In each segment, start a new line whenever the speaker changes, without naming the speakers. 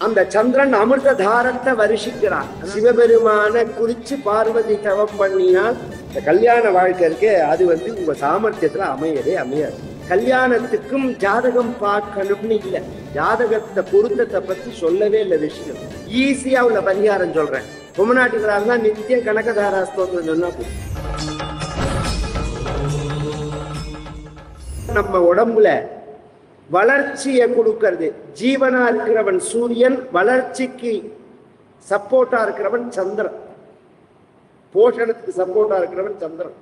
அந்த சந்திரன் அமிர்த தாரத்தை வருஷிக்கிறான். சிவபெருமான குறிச்சு பார்வதி தவம் பண்ணினால் இந்த கல்யாண வாழ்க்கை இருக்கே அது உங்க சாமர்த்தியத்துல அமையவே அமையாது. கல்யாணத்துக்கும் ஜாதகம் பார்க்கணும்னு இல்லை, ஜாதகத்தை பொருத்தத்தை பத்தி சொல்லவே இல்லை விஷயம். ஈஸியா உள்ள பரிகாரம் சொல்றேன். பொம்மநாட்டுகளாக நித்திய கனகதாரா ஸ்தோத்திரம் சொன்னா போதும். நம்ம உடம்புல வளர்ச்சியை கொடுக்கிறது ஜீவனா இருக்கிறவன் சூரியன், வளர்ச்சிக்கு சப்போர்ட்டா இருக்கிறவன் சந்திரன், போஷணத்துக்கு சப்போர்ட்டா இருக்கிறவன் சந்திரன்,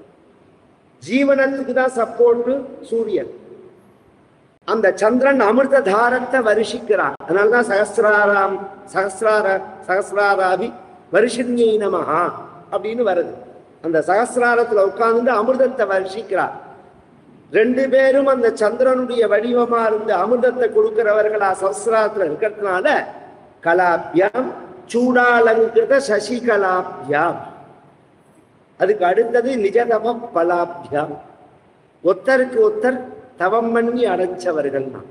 ஜீவனத்துக்கு தான் சப்போர்ட் சூரியன். அந்த சந்திரன் அமிர்த தாரத்தை வருஷிக்கிறான். அதனாலதான் சகசிராராபி வருஷின்யை நமஹா அப்படின்னு வருது. அந்த சகசிராரத்துல உட்கார்ந்து அமிர்தத்தை வருஷிக்கிறார். ரெண்டு பேரும் அந்த சந்திரனுடைய வடிவமா இருந்து அமிர்தத்தை கொடுக்கிறவர்களா சகசிராரத்துல இருக்கிறதுனால கலாபியாம் சூடாலங்கிருத சசிகலாபியாம். அதுக்கு அடுத்தது நிஜதம பலாபியாம். ஒத்தருக்கு ஒத்தர் தவம் பண்ணி அடைச்சவர்கள் தான்.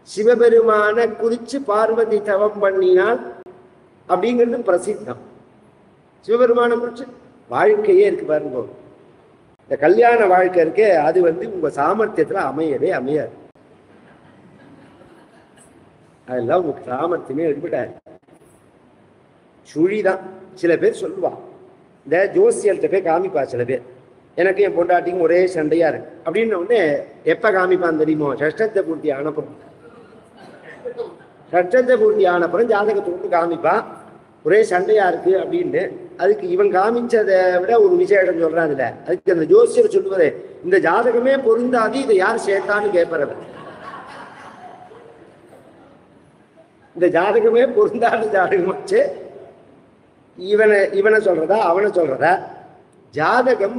சிவபெருமான குறிச்சு பார்வதி தவம் பண்ணினால் அப்படிங்கிறது பிரசித்தம். சிவபெருமான குறிச்சு வாழ்க்கையே இருக்கு பாருங்க. இந்த கல்யாண வாழ்க்கை இருக்கே அது உங்க சாமர்த்தியத்துல அமையவே அமையாது. அதெல்லாம் உங்க சாமர்த்தியமே எடுபடாது, சுழிதான். சில பேர் சொல்லுவா, இந்த ஜோசியல்கிட்ட போய் காமிப்பா சில பேர், எனக்கு என் பொண்டாட்டிக்கும் ஒரே சண்டையா இருக்கு அப்படின்னு உடனே எப்ப காமிப்பான்னு தெரியுமோ, ஷஷ்டத்தை பூர்த்தி ஆனப்புறம். ஷஷ்டத்தை பூர்த்தி ஆனப்புறம் ஜாதகத்தை விட்டு காமிப்பான் ஒரே சண்டையா இருக்கு அப்படின்னு. அதுக்கு இவன் காமிச்சதை விட ஒரு விசேஷம் சொல்றான். அதுல அதுக்கு அந்த ஜோசியர் சொல்லுவது, இந்த ஜாதகமே பொருந்தாது, இதை யார் சேர்த்தான்னு கேட்பறது. இந்த ஜாதகமே பொருந்தாத ஜாதகம் வச்சு இவனை சொல்றதா அவனை சொல்றதா. ஜாதகம்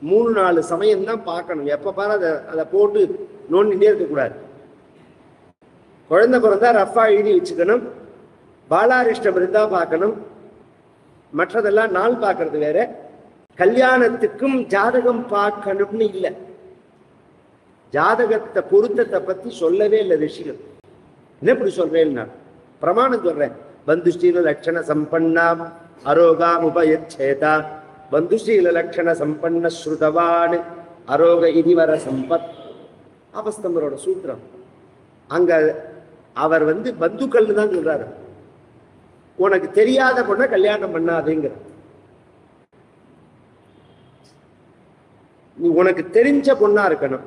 3-4 சமயம் தான் பார்க்கணும். எப்ப பாரு அதை போட்டு நோண்டிட்டே இருக்கக்கூடாது. குழந்தை பிறந்தா ரஃபா எழுதி வச்சுக்கணும், பாலாரிஷ்டம் இருந்தா பார்க்கணும், மற்றதெல்லாம் நாள் பார்க்கறது வேற. கல்யாணத்துக்கும் ஜாதகம் பார்க்கணும்னு இல்லை, ஜாதகத்தை பொருத்தத்தை பத்தி சொல்லவே இல்லை விஷயம். என்ன இப்படி சொல்றேன்னா பிரமாணம் சொல்றேன். பந்துஷ்டீல லட்சண சம்பன்னாம் அரோகாம் உபயச்சேதா பந்துஷ்டீல லட்சண சம்பன்ன ஸ்ருதவான் அரோக இதிவர சம்பத். ஆபஸ்தம்பரோட சூத்திரம். அங்க அவர் பந்துக்கள்னு தான் சொல்றாரு. உனக்கு தெரியாத பொண்ணை கல்யாணம் பண்ணாதேங்கிற. நீ உனக்கு தெரிஞ்ச பொண்ணா இருக்கணும்.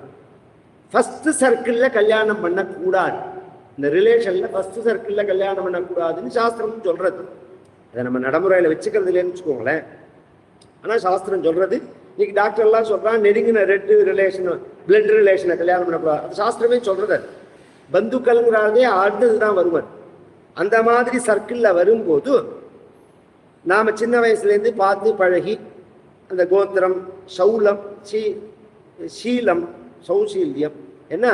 ஃபர்ஸ்ட் சர்க்கிள்ல கல்யாணம் பண்ண கூடாது. இந்த ரிலேஷன்ல ஃபர்ஸ்ட் சர்க்கிள்ல கல்யாணம் பண்ணக்கூடாதுன்னு சாஸ்திரம் சொல்றது. அதை நம்ம நடைமுறையில வச்சுக்கிறது இல்லைன்னு வச்சுக்கோங்களேன். ஆனா சாஸ்திரம் சொல்றது, இன்னைக்கு டாக்டர் எல்லாம் சொல்றான் நெருங்கின ரெட் ரிலேஷன் பிளட் ரிலேஷனை கல்யாணம் பண்ணக்கூடாது. அது சாஸ்திரமே சொல்றது. பந்துக்கள்ங்கிறாலே அடுத்ததுதான் வருவார். அந்த மாதிரி சர்க்கிள்ல வரும்போது நாம சின்ன வயசுல இருந்து பார்த்து பழகி அந்த கோத்திரம் சௌலம் சீலம் சௌசீல்யம் என்ன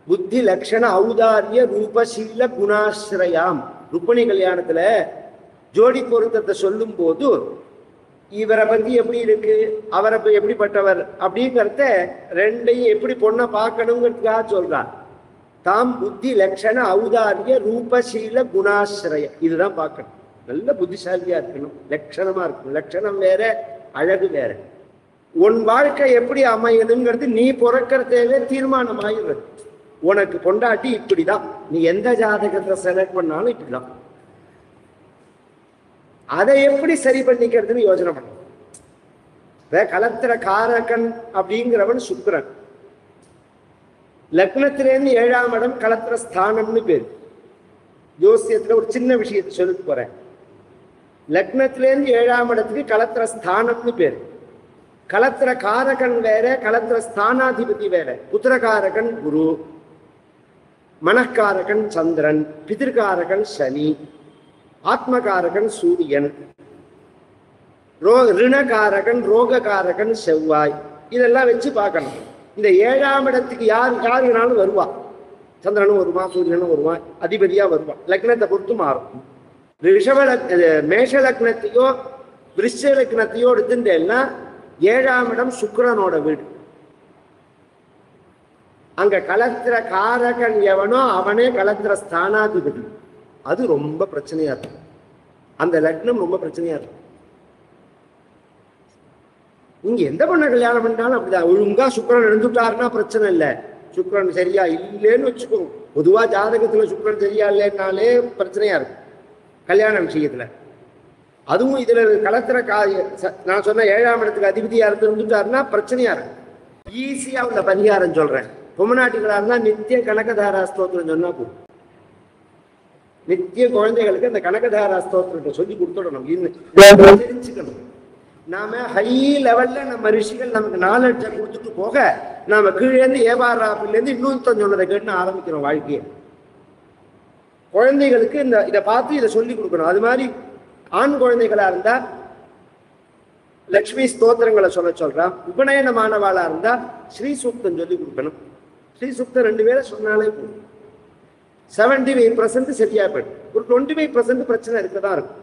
புத்தி லட்சண ஔதாரிய ரூபசீல குணாசிரயாம். ருக்மிணி கல்யாணத்துல ஜோடி பொருத்தத்தை சொல்லும் போது இவரை பத்தி எப்படி இருக்கு, அவரை எப்படிப்பட்டவர் அப்படிங்கிறத ரெண்டையும் எப்படி பொண்ணை பார்க்கணுங்கிறதுக்காக சொல்றார். தாம் புத்தி லட்சண ஔதாரிய ரூபசீல குணாசிரயம், இதுதான் பார்க்கணும். நல்ல புத்திசாலியா இருக்கணும், லட்சணமா இருக்கணும். லட்சணம் வேற, அழகு வேற. உன் வாழ்க்கை எப்படி அமையணுங்கிறது நீ பிறக்கிறதே தீர்மானம் ஆகிறது. உனக்கு பொண்டாட்டி இப்படிதான், நீ எந்த ஜாதகத்தை செலக்ட் பண்ணாலும் இப்படிதான். அதை எப்படி சரி பண்ணிக்கிறதுன்னு யோசனை பண்ண. கலத்திர காரகன் அப்படிங்கிறவன் சுக்கிரன். லக்னத்திலேருந்து 7ஆம் இடம் கலத்திர ஸ்தானம்னு பேரு. ஜோசியத்துல ஒரு சின்ன விஷயத்தை சொல்லிட்டு போறேன். லக்னத்திலேருந்து 7ஆம் இடத்துக்கு கலத்திர ஸ்தானம்னு பேரு. கலத்திர காரகன் வேற, கலத்திர ஸ்தானாதிபதி வேற. புத்திரகாரகன் குரு, மனக்காரகன் சந்திரன், பிதிர்காரகன் சனி, ஆத்மகாரகன் சூரியன், ரிணகாரகன் ரோககாரகன் செவ்வாய். இதெல்லாம் வச்சு பார்க்கணும். இந்த 7ஆம் இடத்துக்கு யாருனாலும் வருவா. சந்திரனும் வருவா, சூரியனும் வருவா, அதிபதியா வருவா. லக்னத்தை பொறுத்து மாறும். மேஷ லக்னத்தையோ விருஷ லக்னத்தையோ எடுத்துட்டேன்னா 7ஆம் இடம் சுக்கிரனோட வீடு. அங்க கலத்திர காரகன் எவனோ அவனே கலத்திர ஸ்தானாதிபதி. அது ரொம்ப பிரச்சனையா இருக்கும். அந்த லக்னம் ரொம்ப பிரச்சனையா இருக்கும். நீங்க எந்த பொண்ணை கல்யாணம் பண்ணாலும் அப்படிதான். ஒழுங்கா சுக்கிரன் எழுந்துட்டாருன்னா பிரச்சனை இல்லை. சுக்கிரன் சரியா இல்லைன்னு வச்சுக்கோங்க. பொதுவா ஜாதகத்துல சுக்கிரன் சரியா இல்லைன்னாலே பிரச்சனையா இருக்கும் கல்யாண விஷயத்துல. அதுவும் இதுல கலத்திர நான் சொன்ன 7ஆம் இடத்துக்கு அதிபதியா இருந்துட்டாருன்னா பிரச்சனையா இருக்கும். ஈஸியா உள்ள பரிகாரம் சொல்றேன். பொம்மநாட்டிகளா இருந்தா நித்திய கனகதாரா ஸ்தோத்திரம் சொன்னா போதும். நித்திய குழந்தைகளுக்கு அந்த கனகதாரா ஸ்தோத்திரத்தை சொல்லி கொடுத்துடணும். தெரிஞ்சுக்கணும். நாம ஹை லெவல்ல நம்ம ரிஷிகள் நமக்கு நாலெட்ஜ கொடுத்துட்டு போக, நாம கீழேருந்து ஏபாராப்பிலேருந்து இன்னொருத்தன் சொன்னதை கேட்டு ஆரம்பிக்கிறோம் வாழ்க்கையை. குழந்தைகளுக்கு இதை பார்த்து இதை சொல்லி கொடுக்கணும். அது மாதிரி ஆண் குழந்தைகளா இருந்தா லக்ஷ்மி ஸ்தோத்திரங்களை சொல்றான். உபநயனமானவாளா இருந்தா ஸ்ரீ சூக்தம் சொல்லி கொடுக்கணும். ஸ்ரீ சூக்தம் 2 பேரை சொன்னாலே போதும். 75% சரியா போயிடும். ஒரு 25% பிரச்சனை இருக்கதான் இருக்கும்.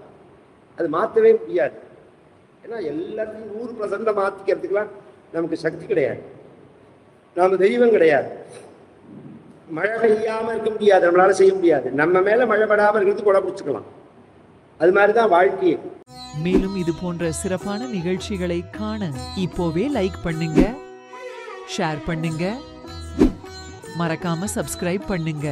அது மாற்றவே முடியாது. ஏன்னா எல்லாத்தையும் 100% மாற்றிக்கிறதுக்கெல்லாம் நமக்கு சக்தி கிடையாது. நாம தெய்வம் கிடையாது. மழை பெய்யாம இருக்க முடியாது, நம்மளால செய்ய முடியாது. நம்ம மேல மழை படாம இருக்கிறது கொலை பிடிச்சுக்கலாம். அது மாதிரிதான் வாழ்க்கையே.
மேலும் இது போன்ற சிறப்பான நிகழ்ச்சிகளை காண இப்போவே லைக் பண்ணுங்க, ஷேர் பண்ணுங்க, மறக்காம சப்ஸ்கிரைப் பண்ணுங்க.